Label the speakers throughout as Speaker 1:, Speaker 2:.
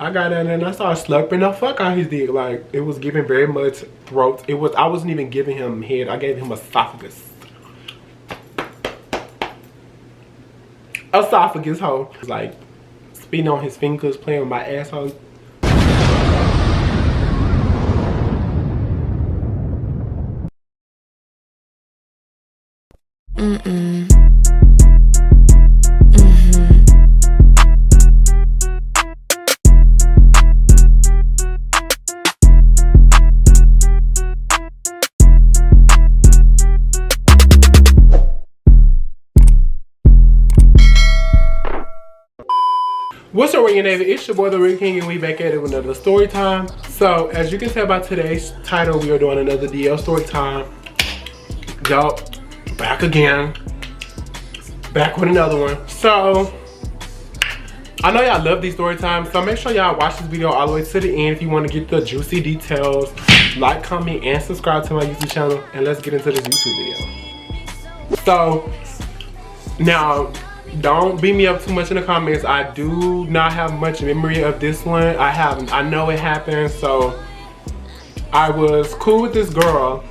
Speaker 1: I got in there and I started slurping the fuck out his dick. Like, it was giving very much throat. I wasn't even giving him head. I gave him esophagus. Esophagus, hoe. Like, spitting on his fingers, playing with my asshole. What's up, Ring Navy? It's your boy, the Ring King, and we back at it with another story time. So, as you can tell by today's title, we are doing another DL story time. Yo, back again. Back with another one. So, I know y'all love these story times, so make sure y'all watch this video all the way to the end if you want to get the juicy details. Like, comment, and subscribe to my YouTube channel, and let's get into this YouTube video. So, now, don't beat me up too much in the comments. I do not have much memory of this one. I know it happened. So I was cool with this girl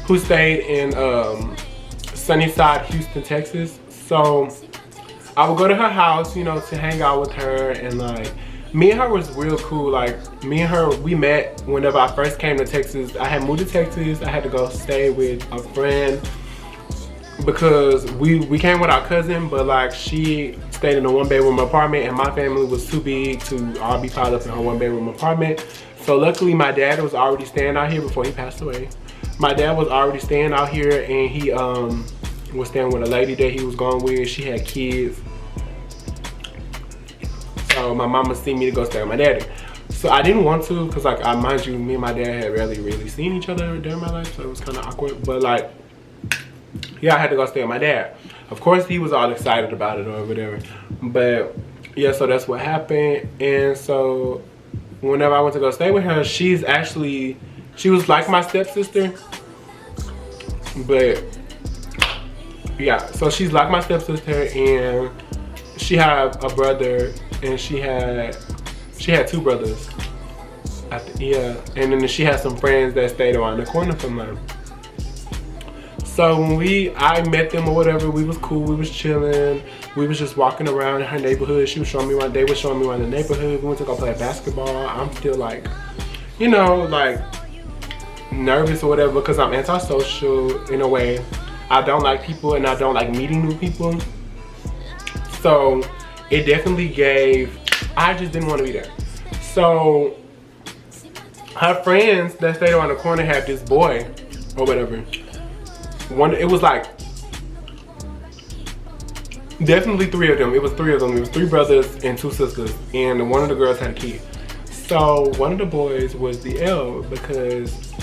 Speaker 1: who stayed in Sunnyside, Houston, Texas. So I would go to her house, you know, to hang out with her, and like me and her was real cool. Like me and her, we met whenever I first came to Texas. I had moved to Texas. I had to go stay with a friend because we came with our cousin, but like she stayed in a one-bedroom apartment and my family was too big to all be piled up in her one-bedroom apartment. So luckily my dad was already staying out here before he passed away. My dad was already staying out here, and he was staying with a lady that he was going with. She had kids, so my mama seen me to go stay with my daddy. So I didn't want to, because like mind you, me and my dad had rarely really seen each other during my life, so it was kind of awkward. But like, yeah, I had to go stay with my dad. Of course, he was all excited about it or whatever. But yeah, so that's what happened. And so whenever I went to go stay with her, she was like my stepsister. But yeah, so she's like my stepsister, and she had a brother, and she had two brothers. Yeah, and then she had some friends that stayed around the corner from her. So when I met them or whatever, we was cool, we was chilling, we was just walking around in her neighborhood. She was showing me around, they were showing me around the neighborhood. We went to go play basketball. I'm still like, you know, like nervous or whatever because I'm antisocial in a way. I don't like people and I don't like meeting new people. So it definitely I just didn't want to be there. So her friends that stayed around the corner had this boy or whatever. It was like definitely three of them. It was three of them. It was three brothers and two sisters, and one of the girls had a kid. So one of the boys was the L because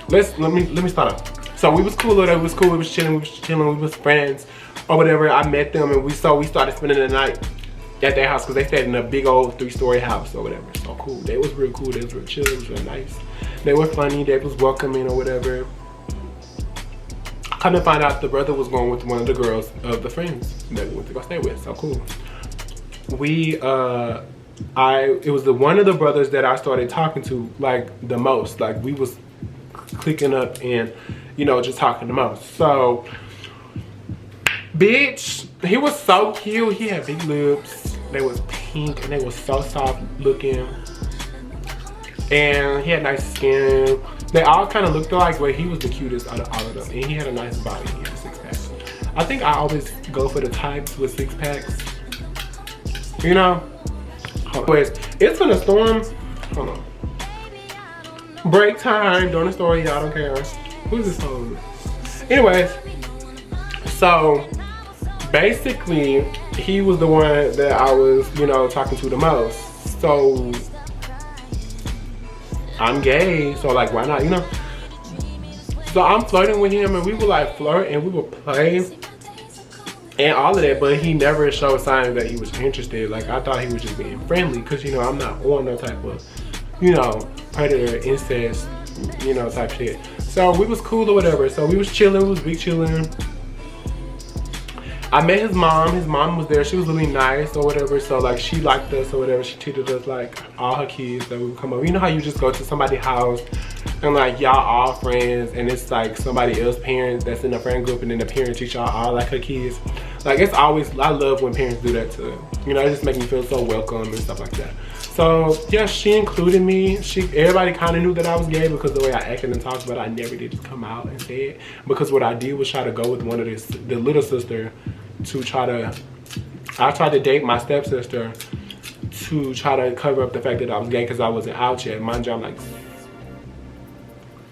Speaker 1: let me start off. So we was cool. We was cool. We was chilling. We was friends or whatever. I met them, and we started spending the night at their house because they stayed in a big old 3-story house or whatever. So cool. They was real cool. They was real chill. It was real nice. They were funny. They was welcoming or whatever. Come to find out, the brother was going with one of the girls of the friends that we went to go stay with. So cool. It was one of the brothers that I started talking to like the most. Like we was clicking up and, you know, just talking the most. So, bitch, he was so cute. He had big lips. They was pink and they was so soft looking. And he had nice skin. They all kind of looked alike, but he was the cutest out of all of them. And he had a nice body. He had a 6-pack. I think I always go for the types with 6-packs. You know? Anyways, it's gonna storm. Hold on. Break time during the story. Y'all don't care. Who's this phone? Anyways, so basically, he was the one that I was, you know, talking to the most. So I'm gay, so like, why not, you know? So I'm flirting with him, and we would like flirt and we would play and all of that, but he never showed signs that he was interested. Like, I thought he was just being friendly because, you know, I'm not on no type of, you know, predator, incest, you know, type shit. So we was cool or whatever. So we was chilling, we was big chilling. I met his mom. His mom was there. She was really nice or whatever. So like she liked us or whatever. She treated us like all her kids that would come over. You know how you just go to somebody's house and like y'all all friends and it's like somebody else's parents that's in a friend group and then the parents treat y'all all like her kids. Like it's always, I love when parents do that too. You know, it just makes me feel so welcome and stuff like that. So yeah, she included me. Everybody kind of knew that I was gay because the way I acted and talked, but I never did come out and say it. Because what I did was try to go with one of the little sister to I tried to date my stepsister to try to cover up the fact that I was gay because I wasn't out yet. Mind you, I'm like,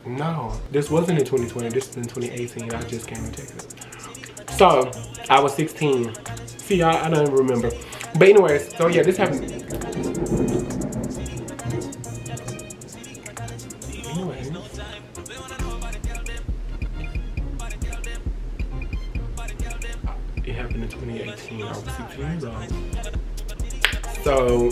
Speaker 1: no, this wasn't in 2020, this is in 2018. I just came to Texas. So I was 16. See, I don't remember. But anyways, so yeah, this happened. Anyways. It happened in 2018. I was 16 years old. So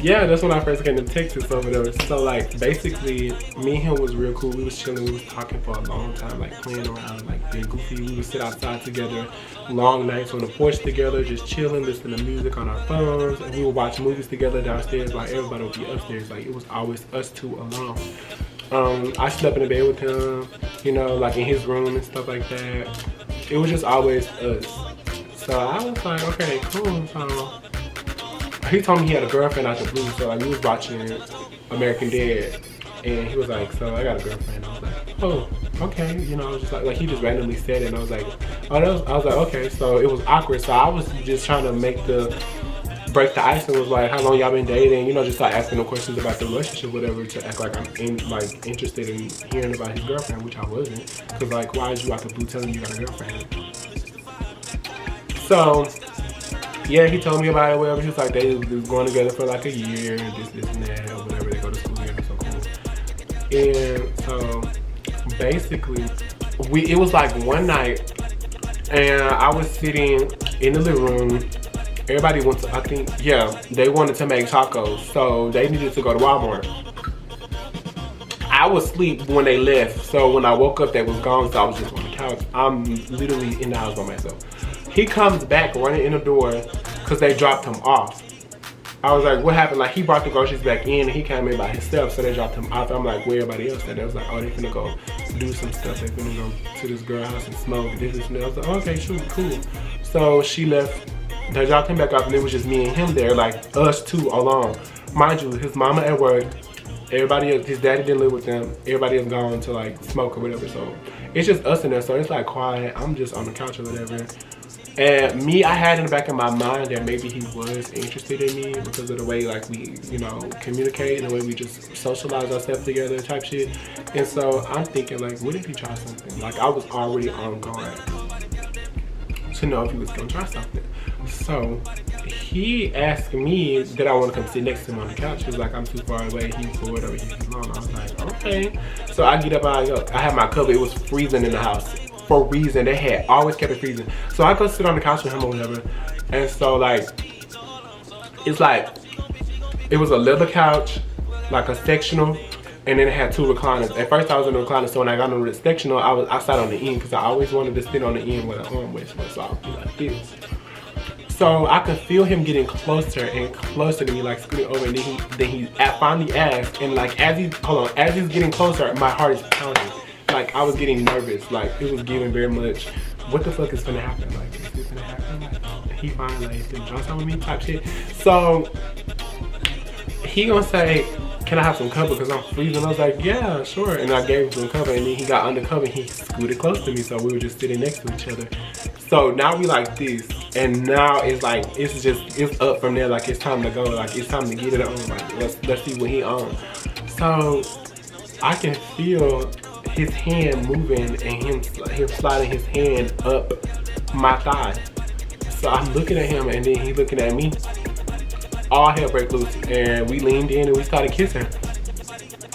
Speaker 1: yeah, that's when I first came to Texas or whatever. So like basically me and him was real cool. We was chilling, we was talking for a long time, like playing around, like being goofy. We would sit outside together, long nights on the porch together, just chilling, listening to music on our phones, and we would watch movies together downstairs. Like everybody would be upstairs. Like it was always us two alone. I slept in the bed with him, you know, like in his room and stuff like that. It was just always us. So I was like, okay, cool. So he told me he had a girlfriend out the blue, so like we was watching American Dad, and he was like, so I got a girlfriend. I was like, oh, okay, you know, just like he just randomly said it, and I was like, oh, I was like, okay, so it was awkward. So I was just trying to break the ice and was like, how long y'all been dating? You know, just start asking him questions about the relationship, whatever, to act like I'm interested in hearing about his girlfriend, which I wasn't, cause like, why is you out the blue telling me you got a girlfriend? So yeah, he told me about it, whatever. He was like, they was going together for like a year, this and that, or whatever. They go to school together, so cool. And so basically, it was like one night, and I was sitting in the living room. Everybody went to, I think, yeah, they wanted to make tacos, so they needed to go to Walmart. I was asleep when they left, so when I woke up, they was gone, so I was just on the couch. I'm literally in the house by myself. He comes back running in the door because they dropped him off. I was like, what happened? Like, he brought the groceries back in and he came in by himself, so they dropped him off. I'm like, where everybody else at? They was like, oh, they finna go do some stuff. They finna go to this girl house and smoke this and that. I was like, oh, okay, sure, cool. So she left. They dropped him back off and it was just me and him there, like us two alone. Mind you, his mama at work. Everybody else, his daddy didn't live with them. Everybody else gone to like smoke or whatever. So it's just us in there. So it's like quiet. I'm just on the couch or whatever. And me, I had in the back of my mind that maybe he was interested in me because of the way like we, you know, communicate and the way we just socialize ourselves together type shit. And so I'm thinking like, what if he tried something? Like I was already on guard to know if he was gonna try something. So he asked me that I want to come sit next to him on the couch. He was like, I'm too far away, he's bored over here, he's alone. I was like, okay. So I get up, I had my cover, it was freezing in the house. For a reason, they had always kept it freezing. So I go sit on the couch with him or whatever. And so like, it's like, it was a leather couch, like a sectional, and then it had two recliners. At first I was in the recliner, so when I got on the sectional, I sat on the end because I always wanted to sit on the end where the armrest was, so I would be like this. So I could feel him getting closer and closer to me, like scooting over, and then he finally asked, and like as he's getting closer, my heart is pounding. Like I was getting nervous, like it was giving very much, what the fuck is gonna happen? Like, is this gonna happen? Like, he finally like, he's gonna jump on me type shit. So he gonna say, can I have some cover because I'm freezing? I was like, yeah, sure. And I gave him some cover, and then he got undercover and he scooted close to me, so we were just sitting next to each other. So now we like this, and now it's like, it's up from there. Like it's time to go, like it's time to get it on. Like let's see what he on. So I can feel his hand moving and him sliding his hand up my thigh. So I'm looking at him and then he looking at me. All hell break loose, and we leaned in and we started kissing.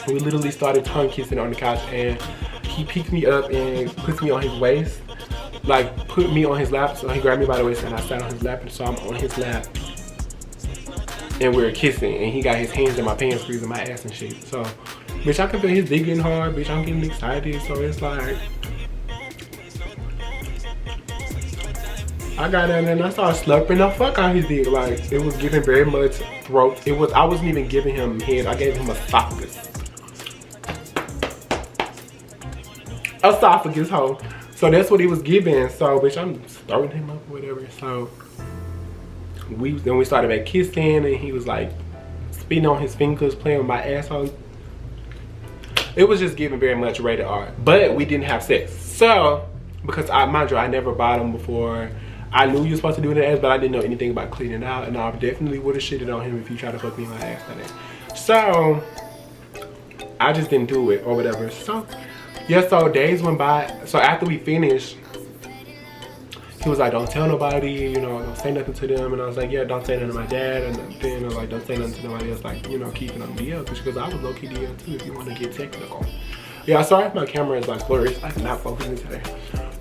Speaker 1: We literally started tongue kissing on the couch, and he picked me up and puts me on his waist, like put me on his lap. So he grabbed me by the waist and I sat on his lap, and so I'm on his lap and we were kissing, and he got his hands in my pants freezing my ass and shit. So bitch, I can feel his dick getting hard, bitch, I'm getting excited. So it's like, I got down there and I started slurping the fuck out his dick. Like, it was giving very much throat. I wasn't even giving him head. I gave him esophagus. Esophagus hole. So that's what he was giving. So, bitch, I'm stirring him up or whatever. So, then we started back kissing and he was like spitting on his fingers, playing with my asshole. It was just giving very much rated R. But we didn't have sex. So, because mind you, I never bought him before. I knew you were supposed to do it in the ass, but I didn't know anything about cleaning out. And I definitely would have shitted on him if he tried to fuck me in my ass like that. So, I just didn't do it or whatever. So, yeah, so days went by. So after we finished, he was like, don't tell nobody, you know, don't say nothing to them. And I was like, yeah, don't say nothing to my dad or nothing. I was like, don't say nothing to nobody else, like, you know, keep it on DL. Because I was low-key DL too, if you want to get technical. Yeah, sorry if my camera is like blurry. I'm not focusing today.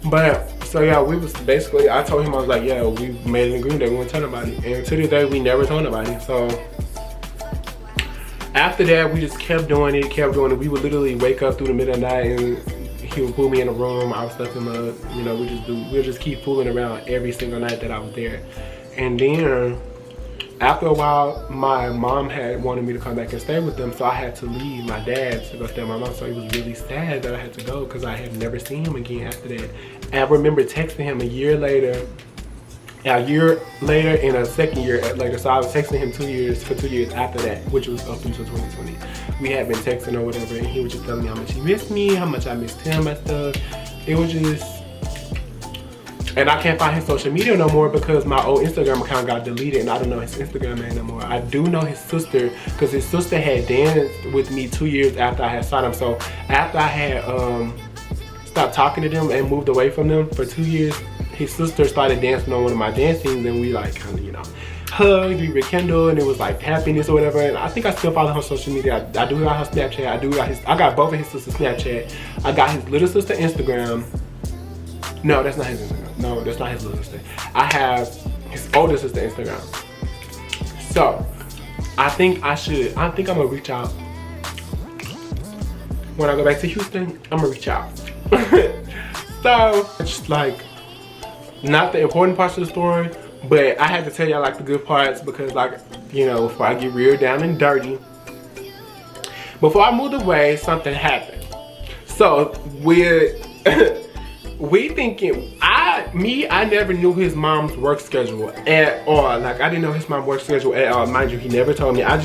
Speaker 1: But, so yeah, we was basically, I told him, I was like, yeah, we made an agreement that we wouldn't tell nobody. And to this day, we never told nobody. So, after that, we just kept doing it. We would literally wake up through the middle of the night and he would pull me in a room. I would stuff him up. You know, we'll just keep fooling around every single night that I was there. And then, after a while, my mom had wanted me to come back and stay with them. So I had to leave my dad to go stay with my mom. So it was really sad that I had to go because I had never seen him again after that. And I remember texting him a year later and a second year later. So I was texting him 2 years after that, which was up until 2020. We had been texting or whatever, and he was just telling me how much he missed me, how much I missed him and stuff. It was just, and I can't find his social media no more because my old Instagram account got deleted and I don't know his Instagram name no more. I do know his sister because his sister had danced with me 2 years after I had signed him. So after I had stopped talking to them and moved away from them for 2 years, his sister started dancing on one of my dance teams and we like kind of, you know, hugged, we rekindled, and it was like happiness or whatever. And I think I still follow her on social media. I do got her Snapchat. I got both of his sister's Snapchat. I got his little sister Instagram. No, that's not his Instagram. No, that's not his little sister. I have his older sister Instagram. So I think I'm gonna reach out. When I go back to Houston, I'm gonna reach out. So it's like not the important parts of the story, but I had to tell y'all like the good parts because, like, you know, before I get real down and dirty, before I moved away, something happened. So we thinking, I never knew his mom's work schedule at all. Like, I didn't know his mom's work schedule at all. Mind you, he never told me. I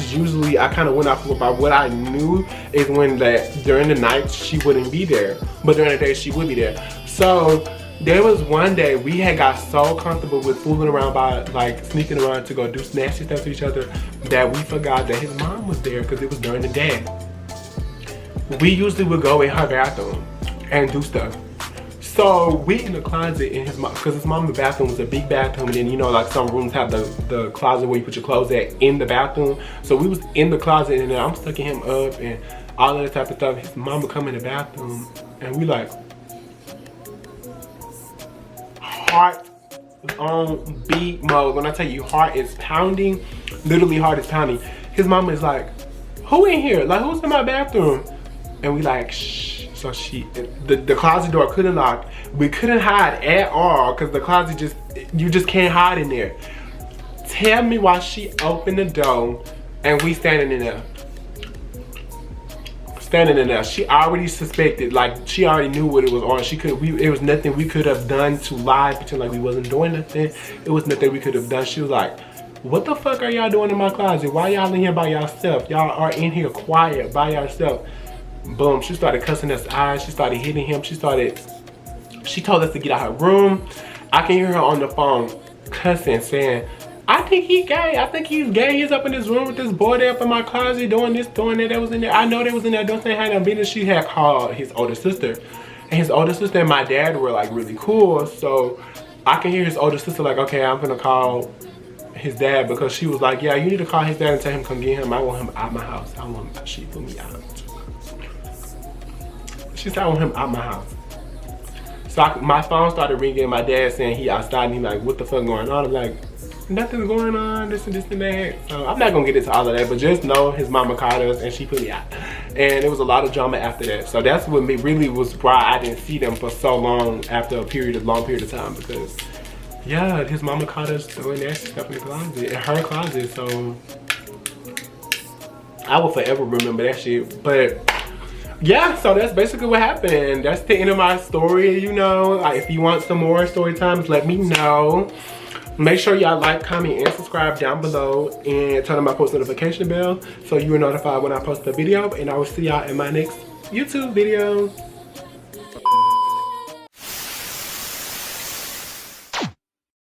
Speaker 1: kind of went off about what I knew is when during the night she wouldn't be there, but during the day she would be there. So there was one day we had got so comfortable with fooling around by like sneaking around to go do nasty stuff to each other that we forgot that his mom was there because it was during the day. We usually would go in her bathroom and do stuff. So we in the closet in his mom, because his mom's bathroom was a big bathroom, and then you know like some rooms have the closet where you put your clothes at in the bathroom. So we was in the closet and then I'm sucking him up and all of that type of stuff. His mom would come in the bathroom and we like heart on beat mode. When I tell you heart is pounding, literally heart is pounding. His mama is like, who in here? Like, who's in my bathroom? And we like, shh. So the closet door couldn't lock. We couldn't hide at all because the closet you just can't hide in there. Tell me why she opened the door and we standing in there. She already suspected, like she already knew what it was on. It was nothing we could have done to lie, pretend like we wasn't doing nothing. It was nothing we could have done. She was like, what the fuck are y'all doing in my closet? Why y'all in here by yourself? Y'all are in here quiet by yourself. Boom, she started cussing us out. She started hitting him. She told us to get out her room. I can hear her on the phone cussing, saying, I think he's gay. I think he's gay. He's up in this room with this boy there up in my closet doing this, doing that. That was in there. I know they was in there. Don't say how no business. She had called his older sister. And his older sister and my dad were like really cool. So I can hear his older sister like, okay, I'm gonna call his dad, because she was like, yeah, you need to call his dad and tell him come get him. I want him out my house. She put me out. She said I want him out my house. So my phone started ringing. My dad saying he outside and he like, what the fuck going on? I'm like, nothing's going on, this and that. So I'm not gonna get into all of that, but just know his mama called us and she put me out. And it was a lot of drama after that. So that's what really was why I didn't see them for so long after a long period of time, because yeah, his mama caught us doing nasty stuff in the closet, in her closet. So I will forever remember that shit. But yeah, so that's basically what happened. That's the end of my story, you know. Like, if you want some more story times, let me know. Make sure y'all like, comment, and subscribe down below, and turn on my post notification bell so you are notified when I post a video. And I will see y'all in my next YouTube video.